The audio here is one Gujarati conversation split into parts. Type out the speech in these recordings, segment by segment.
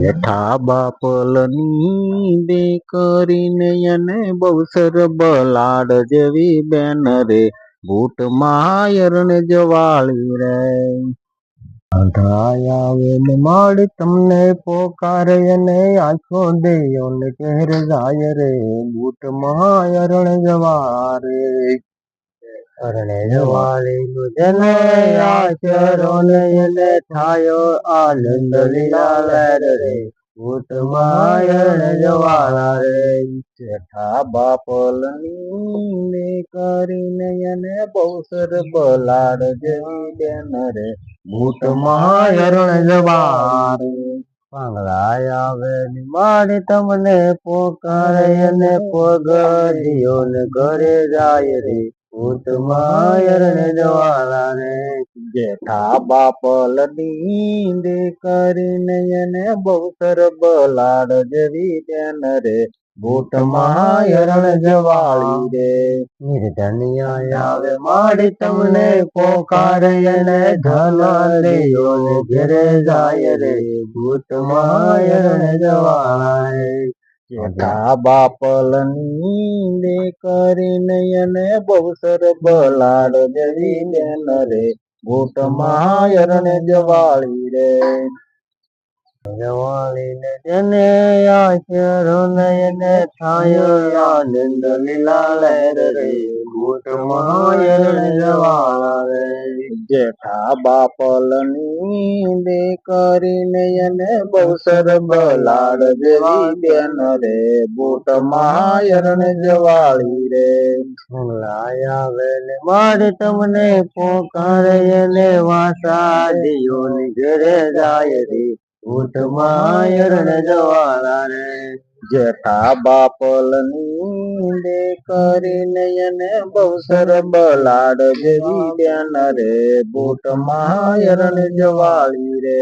જેઠા બાપલની દીકરીને એને બહુસર બલાડ જેવી બેન રે બૂટ માયરને જવાળી રે આવે ને માડી તમને પોકારે અને આંખો દેયો ને કહેર જાય રે બૂટ માયરણ જવારે અરણે જવાળી નું જને આચરો ને એને થાયો આનંદ લીલા રે બૂટ માયરણ જવાળા રે જેઠા બાપલની કરીને એને બહુસર બલાડ જેવી બેન રે બૂટ માયરણ જવારે પાંગળા આવે માડી તમને પોકારે અને પગડિયો ને ઘરે જાય રે બૂટ માયરણ જવાળા રે જેઠા બાપલની દીકરીને એને બહુસર બલાડ જેવી બેન રે બૂટ માયરણ જવાળી રે નિર્ધનિયા આવે માડી તમને પોકારે અને ધન લેયો ને ઘરે જાય રે બૂટ માયરણ જવાળા રે જેઠા બાપલની દીકરીને એને બહુસર બલાડ જેવી બેન રે બૂટ માયરણ જવાળી રે જવાળી ને જેને આચરો ને એને થાય આનંદ લીલા લહેર રે બૂટ માયરણ જવાળા રે જેઠા બાપલની દીકરીને એને બહુસર બલાડ જેવી બેન રે બૂટ માયરણ જવાળી રે આવે ને માડી તમને પોકારે એને વાસા દિયો ને ઘરે જાય રે બૂટ માયરણ જવાળા રે જેઠા બાપલની દીકરીને એને બહુસર બલાડ જેવી બેન રે બૂટ માયરણ જવાળી રે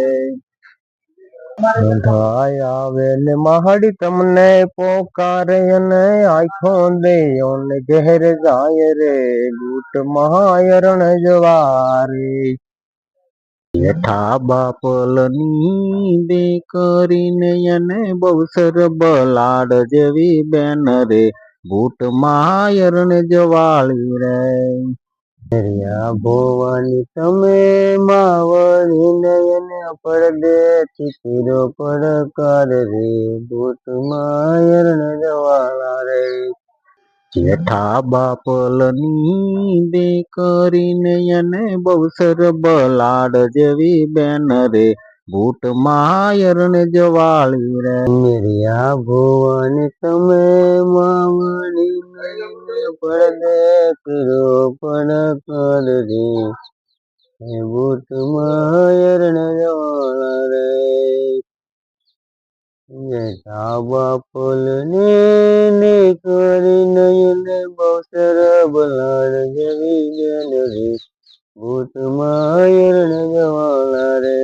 આવે ને માડી તમને પોકારે અને આંખો દેયો ને ઘેર જાય રે બૂટ માયરણ જવારે જેઠા બાપલની દીકરીને એને બહુસર બલાડ જેવી બેન રે બૂટ માયરણ જવાળી રે ભોવાની તમે માવણીને એને પડદેથી પીરો પડકાર રે બૂટ માયરણ જવાળા રે જેઠા બાપલની દીકરીને એને બહુસર બલાડ જેવી બેન રે બૂટ માયરણ જવાળી રે મેરિયા ભોવાની તમે માવણી પડદે પીરો પડકાર રે બૂટ માયરણ જવાળા રે જેઠા બાપલની દીકરીને એને બહુસર બલાડ જેવી બેન રે બૂટ માયરણ જવાળા રે